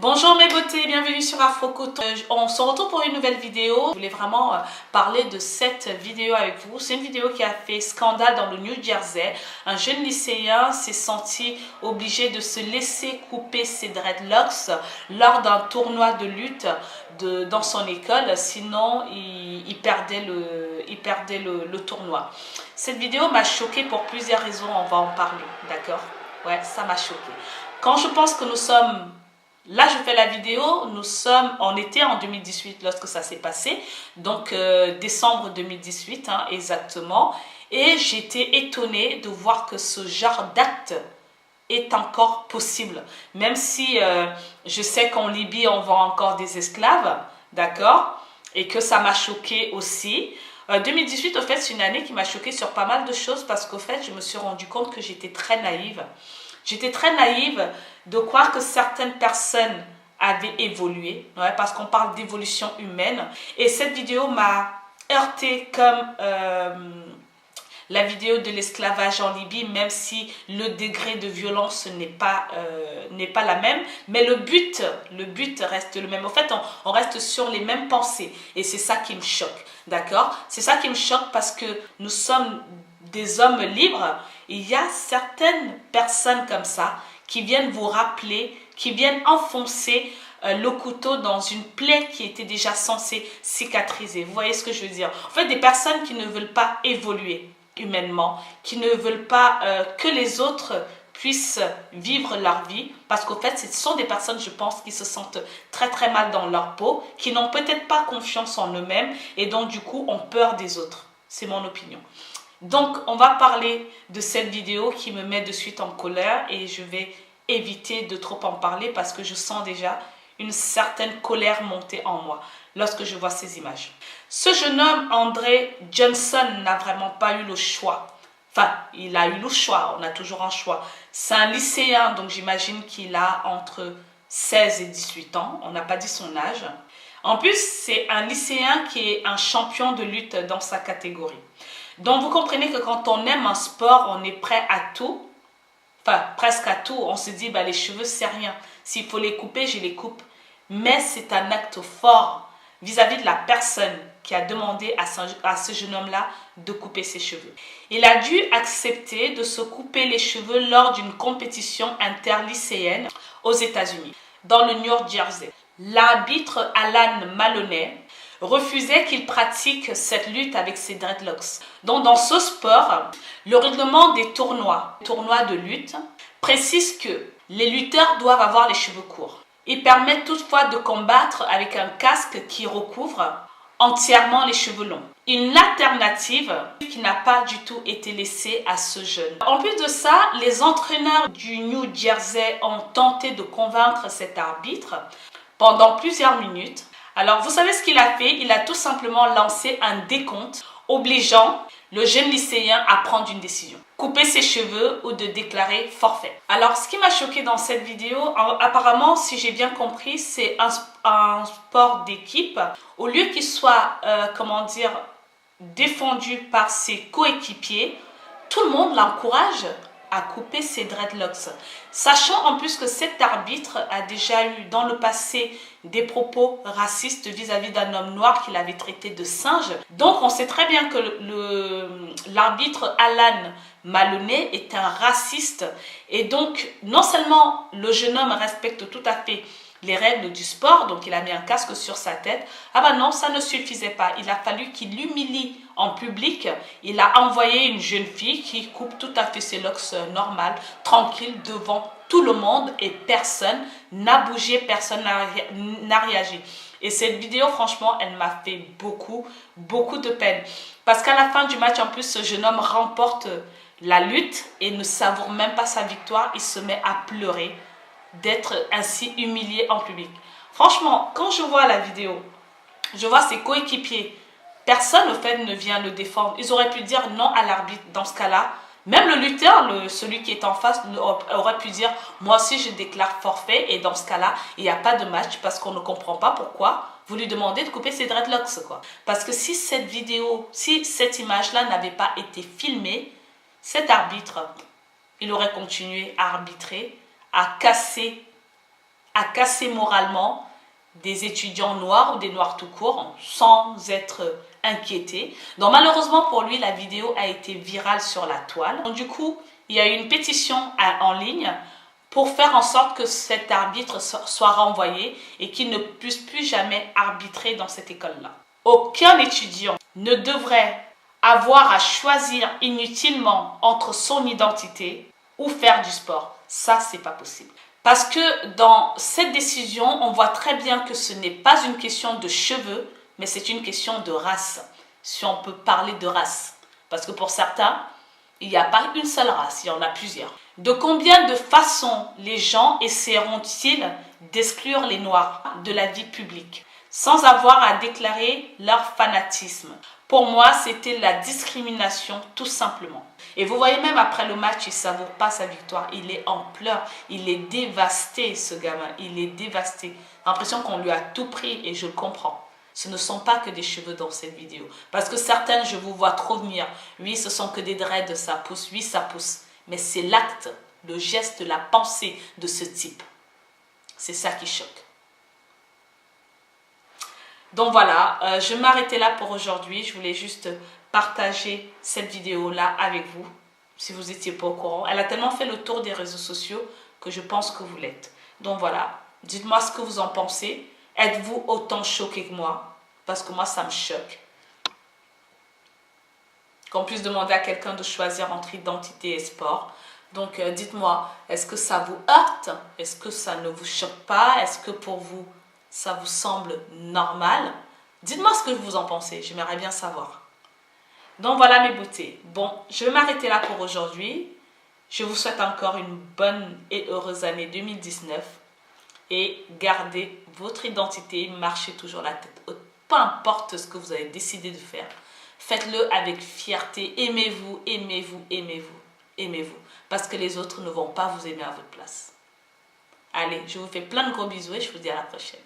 Bonjour mes beautés, bienvenue sur Afrocoton. On se retrouve pour une nouvelle vidéo. Je voulais vraiment parler de cette vidéo avec vous. C'est une vidéo qui a fait scandale dans le New Jersey. Un jeune lycéen s'est senti obligé de se laisser couper ses dreadlocks lors d'un tournoi de lutte dans son école. Sinon, il perdait le tournoi. Cette vidéo m'a choquée pour plusieurs raisons. On va en parler, d'accord? Ouais, ça m'a choquée. Quand je pense que nous sommes... Là, je fais la vidéo, on était en 2018 lorsque ça s'est passé, donc décembre 2018 exactement, et j'étais étonnée de voir que ce genre d'acte est encore possible, même si je sais qu'en Libye, on vend encore des esclaves, d'accord, et que ça m'a choquée aussi. 2018, au fait, c'est une année qui m'a choquée sur pas mal de choses parce qu'au fait, je me suis rendu compte que j'étais très naïve. J'étais très naïve de croire que certaines personnes avaient évolué, parce qu'on parle d'évolution humaine. Et cette vidéo m'a heurtée comme la vidéo de l'esclavage en Libye, même si le degré de violence n'est pas la même. Mais le but reste le même. En fait, on reste sur les mêmes pensées. Et c'est ça qui me choque, d'accord? C'est ça qui me choque parce que nous sommes des hommes libres. Il y a certaines personnes comme ça qui viennent vous rappeler, qui viennent enfoncer le couteau dans une plaie qui était déjà censée cicatriser. Vous voyez ce que je veux dire? En fait, des personnes qui ne veulent pas évoluer humainement, qui ne veulent pas que les autres puissent vivre leur vie, parce qu'au fait, ce sont des personnes, je pense, qui se sentent très très mal dans leur peau, qui n'ont peut-être pas confiance en eux-mêmes et donc du coup ont peur des autres. C'est mon opinion. Donc, on va parler de cette vidéo qui me met de suite en colère et je vais éviter de trop en parler parce que je sens déjà une certaine colère monter en moi lorsque je vois ces images. Ce jeune homme, André Johnson, n'a vraiment pas eu le choix. Enfin, il a eu le choix, on a toujours un choix. C'est un lycéen, donc j'imagine qu'il a entre 16 et 18 ans. On n'a pas dit son âge. En plus, c'est un lycéen qui est un champion de lutte dans sa catégorie. Donc, vous comprenez que quand on aime un sport, on est prêt à tout. Enfin, presque à tout. On se dit, les cheveux, c'est rien. S'il faut les couper, je les coupe. Mais c'est un acte fort vis-à-vis de la personne qui a demandé à ce jeune homme-là de couper ses cheveux. Il a dû accepter de se couper les cheveux lors d'une compétition interlycéenne aux États-Unis, dans le New Jersey. L'arbitre Alan Maloney refusait qu'il pratique cette lutte avec ses dreadlocks. Donc dans ce sport, le règlement des tournois de lutte, précise que les lutteurs doivent avoir les cheveux courts. Ils permettent toutefois de combattre avec un casque qui recouvre entièrement les cheveux longs. Une alternative qui n'a pas du tout été laissée à ce jeune. En plus de ça, les entraîneurs du New Jersey ont tenté de convaincre cet arbitre pendant plusieurs minutes. Alors, vous savez ce qu'il a fait? Il a tout simplement lancé un décompte obligeant le jeune lycéen à prendre une décision. Couper ses cheveux ou de déclarer forfait. Alors, ce qui m'a choqué dans cette vidéo, apparemment, si j'ai bien compris, c'est un sport d'équipe. Au lieu qu'il soit, défendu par ses coéquipiers, tout le monde l'encourage à couper ses dreadlocks. Sachant en plus que cet arbitre a déjà eu dans le passé des propos racistes vis-à-vis d'un homme noir qu'il avait traité de singe. Donc on sait très bien que l'arbitre Alan Maloney est un raciste. Et donc non seulement le jeune homme respecte tout à fait les règles du sport, donc il a mis un casque sur sa tête. Non, ça ne suffisait pas. Il a fallu qu'il l'humilie en public. Il a envoyé une jeune fille qui coupe tout à fait ses locks normales, tranquille, devant tout le monde et personne n'a bougé, personne n'a réagi. Et cette vidéo, franchement, elle m'a fait beaucoup de peine. Parce qu'à la fin du match, en plus, ce jeune homme remporte la lutte et ne savoure même pas sa victoire. Il se met à pleurer d'être ainsi humilié en public. Franchement, quand je vois la vidéo, je vois ses coéquipiers, personne au fait ne vient le défendre. Ils auraient pu dire non à l'arbitre dans ce cas-là. Même le lutteur, celui qui est en face, aurait pu dire moi aussi je déclare forfait et dans ce cas-là, il n'y a pas de match parce qu'on ne comprend pas pourquoi vous lui demandez de couper ses dreadlocks, quoi. Parce que si cette vidéo, si cette image-là n'avait pas été filmée, cet arbitre, il aurait continué à arbitrer, à casser à casser moralement des étudiants noirs ou des noirs tout court sans être inquiétés. Donc malheureusement pour lui, la vidéo a été virale sur la toile. Donc du coup, il y a eu une pétition en ligne pour faire en sorte que cet arbitre soit renvoyé et qu'il ne puisse plus jamais arbitrer dans cette école-là. Aucun étudiant ne devrait avoir à choisir inutilement entre son identité ou faire du sport. Ça, c'est pas possible. Parce que dans cette décision, on voit très bien que ce n'est pas une question de cheveux, mais c'est une question de race. Si on peut parler de race. Parce que pour certains, il n'y a pas une seule race, il y en a plusieurs. De combien de façons les gens essaieront-ils d'exclure les Noirs de la vie publique sans avoir à déclarer leur fanatisme? Pour moi, c'était la discrimination tout simplement. Et vous voyez même après le match, il ne savoure pas sa victoire. Il est en pleurs, il est dévasté ce gamin, il est dévasté. J'ai l'impression qu'on lui a tout pris et je le comprends. Ce ne sont pas que des cheveux dans cette vidéo. Parce que certaines, je vous vois trop venir. Oui, ce sont que des dreads, ça pousse. Oui, ça pousse. Mais c'est l'acte, le geste, la pensée de ce type. C'est ça qui choque. Donc voilà, je vais m'arrêter là pour aujourd'hui. Je voulais juste partager cette vidéo-là avec vous, si vous n'étiez pas au courant. Elle a tellement fait le tour des réseaux sociaux que je pense que vous l'êtes. Donc voilà, dites-moi ce que vous en pensez. Êtes-vous autant choqué que moi? Parce que moi, ça me choque. Qu'on puisse demander à quelqu'un de choisir entre identité et sport. Donc dites-moi, est-ce que ça vous heurte? Est-ce que ça ne vous choque pas? Est-ce que pour vous, ça vous semble normal? Dites-moi ce que vous en pensez, j'aimerais bien savoir. Donc voilà mes beautés. Bon, je vais m'arrêter là pour aujourd'hui. Je vous souhaite encore une bonne et heureuse année 2019. Et gardez votre identité, marchez toujours la tête haute. Peu importe ce que vous avez décidé de faire, faites-le avec fierté. Aimez-vous, aimez-vous, aimez-vous, aimez-vous. Parce que les autres ne vont pas vous aimer à votre place. Allez, je vous fais plein de gros bisous et je vous dis à la prochaine.